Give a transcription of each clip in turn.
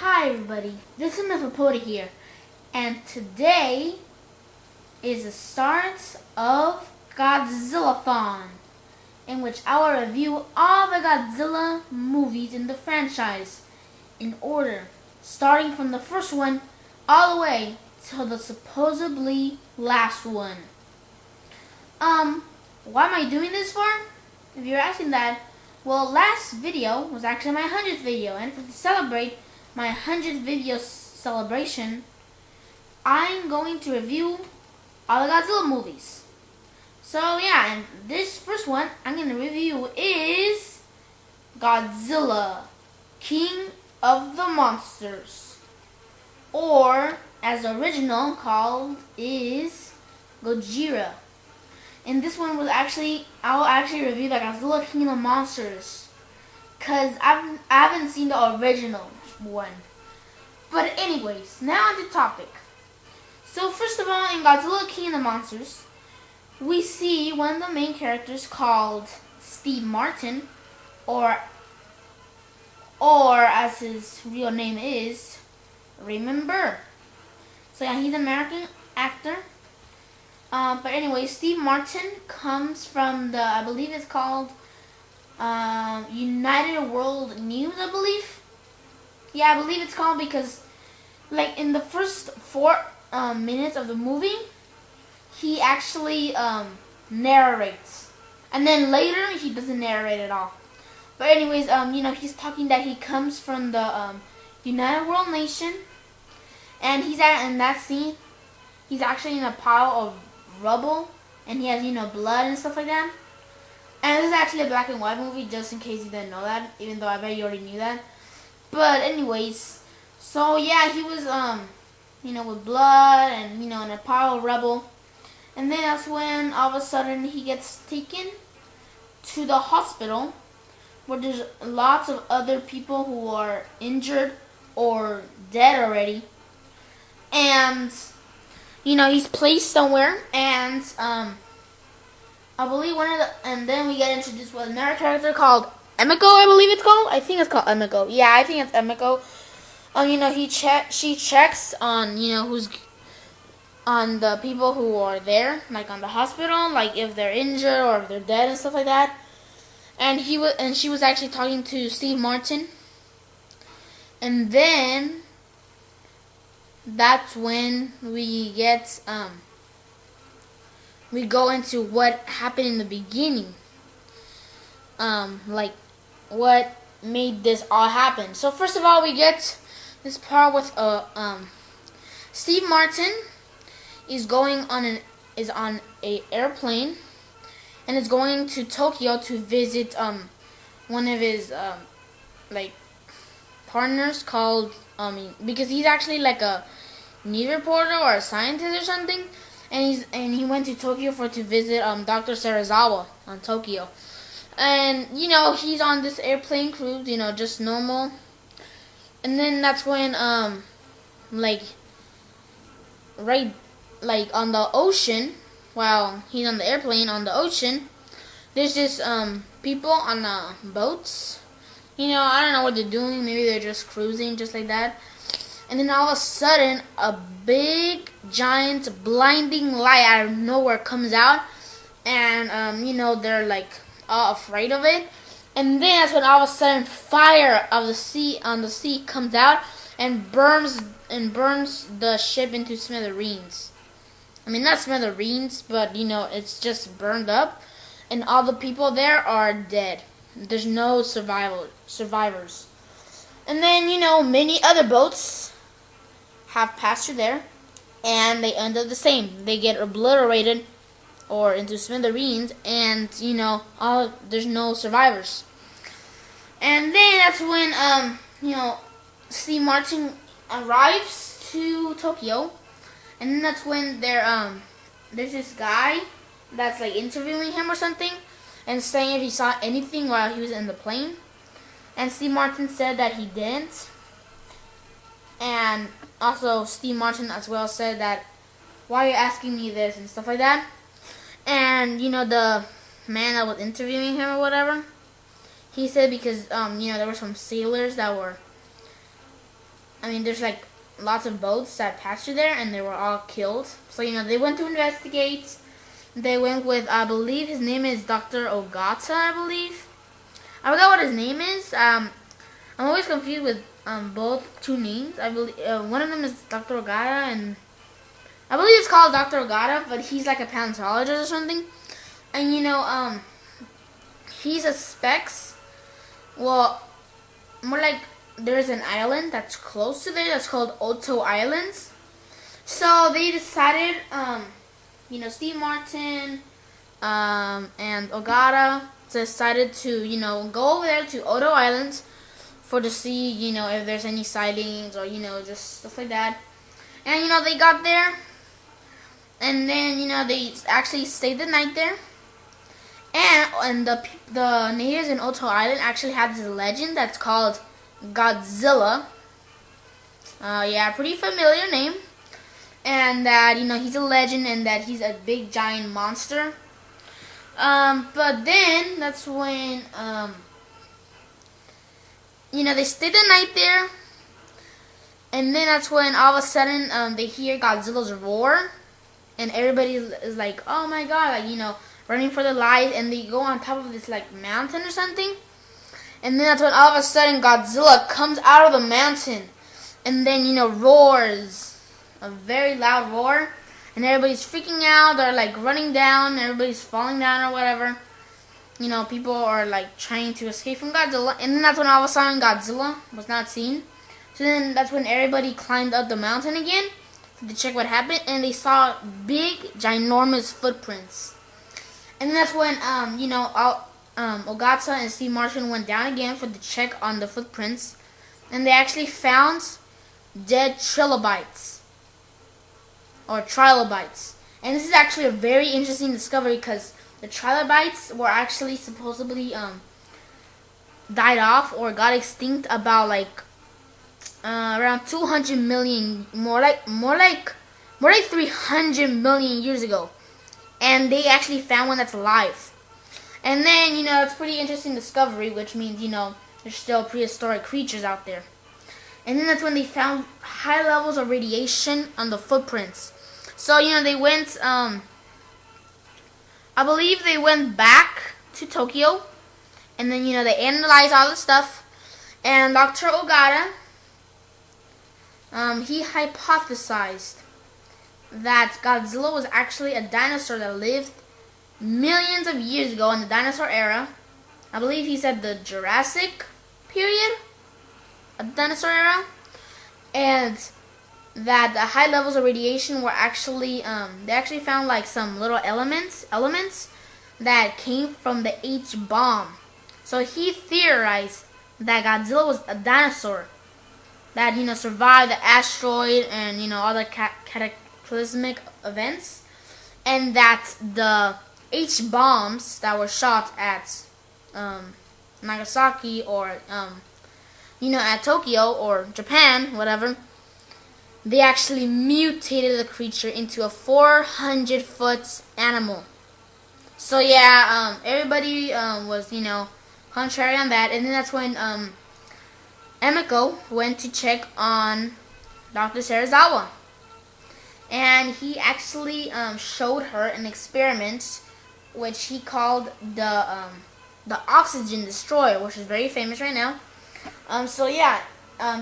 Hi everybody, this is Methlopoda here, and today is the start of Godzilla-Thon, in which I will review all the Godzilla movies in the franchise in order, starting from the first one all the way to the supposedly last one. Why am I doing this for? If you're asking that, well, last video was actually my 100th video, and to celebrate my 100th video celebration, I'm going to review all the Godzilla movies. So yeah, and this first one I'm going to review is Godzilla, King of the Monsters, or as the original called is Gojira. And this one was I will actually review the Godzilla, King of the Monsters, because I haven't seen the original one. But anyways, now on the topic. So first of all, in Godzilla, King of the Monsters, we see one of the main characters called Steve Martin, or as his real name is, Raymond Burr. So yeah, he's an American actor. But anyway, Steve Martin comes from I believe it's called United World News, I believe. Yeah, I believe it's called because, like, in the first 4 minutes of the movie, he actually narrates. And then later, he doesn't narrate at all. But anyways, he's talking that he comes from the United World Nation. And in that scene, he's actually in a pile of rubble, and he has blood and stuff like that. And this is actually a black and white movie, just in case you didn't know that, even though I bet you already knew that. But anyways, so yeah, he was with blood and in a pile of rubble. And then that's when all of a sudden he gets taken to the hospital, where there's lots of other people who are injured or dead already. And he's placed somewhere, and I believe and then we get introduced with another character called Emiko, I believe it's called. I think it's called Emiko. Yeah, I think it's Emiko. She checks on who's on the people who are there, like on the hospital, like if they're injured or if they're dead and stuff like that. And she was actually talking to Steve Martin, and then that's when we go into what happened in the beginning, like what made this all happen. So first of all, we get this part with Steve Martin is on a airplane, and is going to Tokyo to visit one of his partners called because he's actually like a news reporter or a scientist or something, and he went to Tokyo to visit Dr. Serizawa on Tokyo. And he's on this airplane cruise, just normal. And then that's when right on the ocean, while he's on the airplane on the ocean, there's this people on boats. I don't know what they're doing. Maybe they're just cruising, just like that. And then all of a sudden, a big, giant, blinding light out of nowhere comes out. And, they're like all afraid of it. And then that's when all of a sudden fire on the sea comes out and burns the ship into smithereens. I mean, not smithereens, but, it's just burned up. And all the people there are dead. There's no survivors. And then, many other boats have passed through there, and they end up the same. They get obliterated or into smithereens, and, there's no survivors. And then that's when, Steve Martin arrives to Tokyo, and then that's when there's this guy that's, like, interviewing him or something, and saying if he saw anything while he was in the plane. And Steve Martin said that he didn't. And also Steve Martin as well said that, why are you asking me this and stuff like that. And the man that was interviewing him or whatever, he said because there were some sailors that were I mean, there's like lots of boats that passed through there, and they were all killed. So they went to investigate. They went with, I believe his name is Dr. Ogata, I believe. I forgot what his name is. I'm always confused with both two names. I believe one of them is Dr. Ogata, and I believe it's called Dr. Ogata, but he's like a paleontologist or something. And he suspects, well, more like there's an island that's close to there that's called Oto Islands. So they decided, Steve Martin and Ogata decided to, go over there to Oto Islands to see, if there's any sightings or, just stuff like that. And, they got there. And then, they actually stayed the night there. And the natives in Oto Island actually had this legend that's called Godzilla. Pretty familiar name. And that, he's a legend and that he's a big giant monster. But then, that's when, they stayed the night there. And then that's when all of a sudden, they hear Godzilla's roar. And everybody is like, oh my god, running for their life. And they go on top of this, mountain or something. And then that's when all of a sudden Godzilla comes out of the mountain. And then, roars. A very loud roar. And everybody's freaking out. They're, running down. Everybody's falling down or whatever. People are, trying to escape from Godzilla. And then that's when all of a sudden Godzilla was not seen. So then that's when everybody climbed up the mountain again to check what happened. And they saw big, ginormous footprints. And then that's when, Ogata and Steve Martin went down again for the check on the footprints. And they actually found dead trilobites. Or trilobites. And this is actually a very interesting discovery because the trilobites were actually supposedly died off or got extinct about around 200 million, more like 300 million years ago. And they actually found one that's alive. And then, it's a pretty interesting discovery, which means, there's still prehistoric creatures out there. And then that's when they found high levels of radiation on the footprints. So, they went, I believe they went back to Tokyo. And then, they analyzed all the stuff. And Dr. Ogata, he hypothesized that Godzilla was actually a dinosaur that lived millions of years ago in the dinosaur era. I believe he said the Jurassic period, a dinosaur era, and that the high levels of radiation were actually, they actually found some little elements that came from the H-bomb. So he theorized that Godzilla was a dinosaur that, survived the asteroid and, other cataclysmic events, and that the H-bombs that were shot at Nagasaki or, at Tokyo or Japan, whatever, they actually mutated the creature into a 400-foot animal. So, yeah, everybody was, contrary on that. And then that's when Emiko went to check on Dr. Serizawa. And he actually showed her an experiment which he called the oxygen destroyer, which is very famous right now.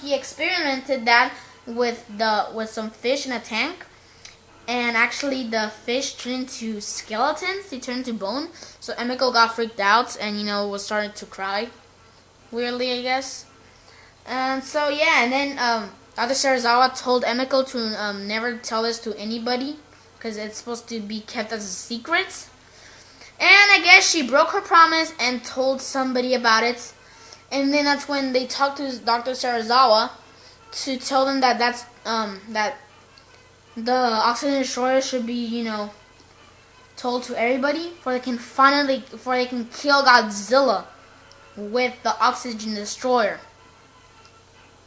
He experimented that with some fish in a tank, and actually the fish turned into skeletons. They turned into bone. So Emiko got freaked out and was starting to cry, weirdly, I guess. And then Dr. Serizawa told Emiko to never tell this to anybody because it's supposed to be kept as a secret. And I guess she broke her promise and told somebody about it. And then that's when they talked to Dr. Serizawa to tell them that that the oxygen destroyer should be, told to everybody before they can kill Godzilla with the oxygen destroyer.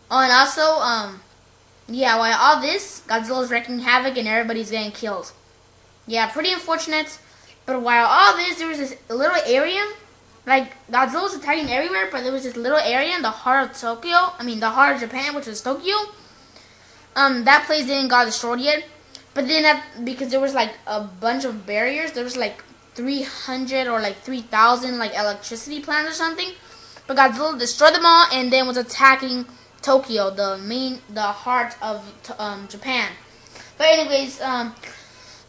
Oh, and also, while all this, Godzilla's wreaking havoc and everybody's getting killed. Yeah, pretty unfortunate. But while all this, there was this little area like Godzilla was attacking everywhere, but there was this little area in the heart of Tokyo. I mean, the heart of Japan, which was Tokyo. That place didn't got destroyed yet, but then because there was like a bunch of barriers, there was like 300 or like 3,000 like electricity plants or something. But Godzilla destroyed them all and then was attacking Tokyo, the heart of Japan. But anyways, Dr.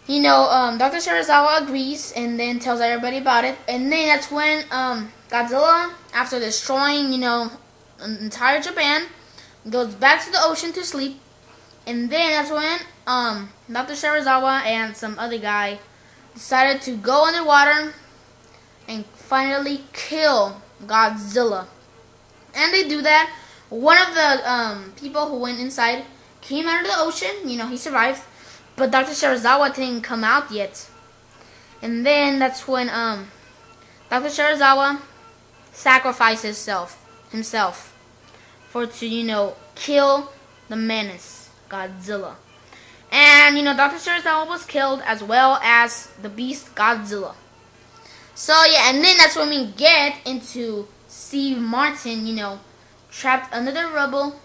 Shirazawa agrees and then tells everybody about it. And then that's when Godzilla, after destroying, entire Japan, goes back to the ocean to sleep. And then that's when Dr. Shirazawa and some other guy decided to go underwater and finally kill Godzilla. And they do that. One of the people who went inside came out of the ocean. He survived. But Dr. Shirazawa didn't come out yet. And then that's when Dr. Shirazawa sacrifices himself to kill the menace, Godzilla. And Dr. Shirazawa was killed as well as the beast Godzilla. So yeah, and then that's when we get into Steve Martin, trapped under the rubble.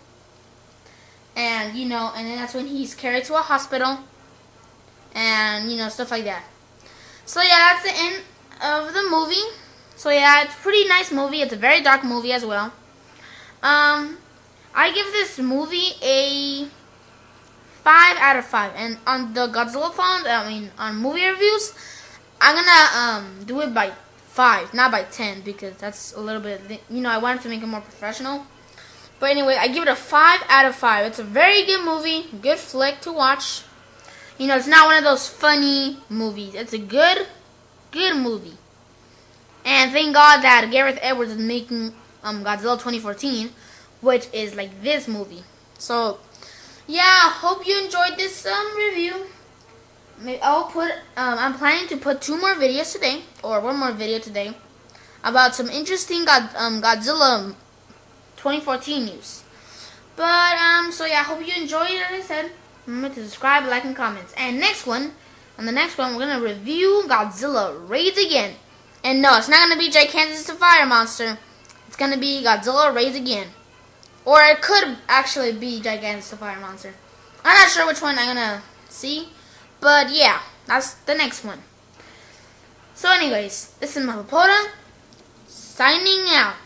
And and then that's when he's carried to a hospital. And stuff like that. So yeah, that's the end of the movie. So yeah, it's a pretty nice movie. It's a very dark movie as well. I give this movie a 5 out of 5. And on the Godzilla-Thon, on movie reviews, I'm gonna do it by 5, not by 10, because that's a little bit, I wanted to make it more professional. But anyway, I give it a 5 out of 5. It's a very good movie, good flick to watch. It's not one of those funny movies. It's a good movie. And thank God that Gareth Edwards is making Godzilla 2014, which is like this movie. So, yeah, hope you enjoyed this review. I'm planning to put 2 more videos today, or 1 more video today, about some interesting Godzilla 2014 news. But, so yeah, I hope you enjoyed it, as I said. Remember to subscribe, like, and comment. And on the next one, we're going to review Godzilla Raids Again. And no, it's not going to be Gigantic the Fire Monster. It's going to be Godzilla Raids Again. Or it could actually be Gigantic the Fire Monster. I'm not sure which one I'm going to see. But yeah, that's the next one. So anyways, this is Methlopoda, signing out.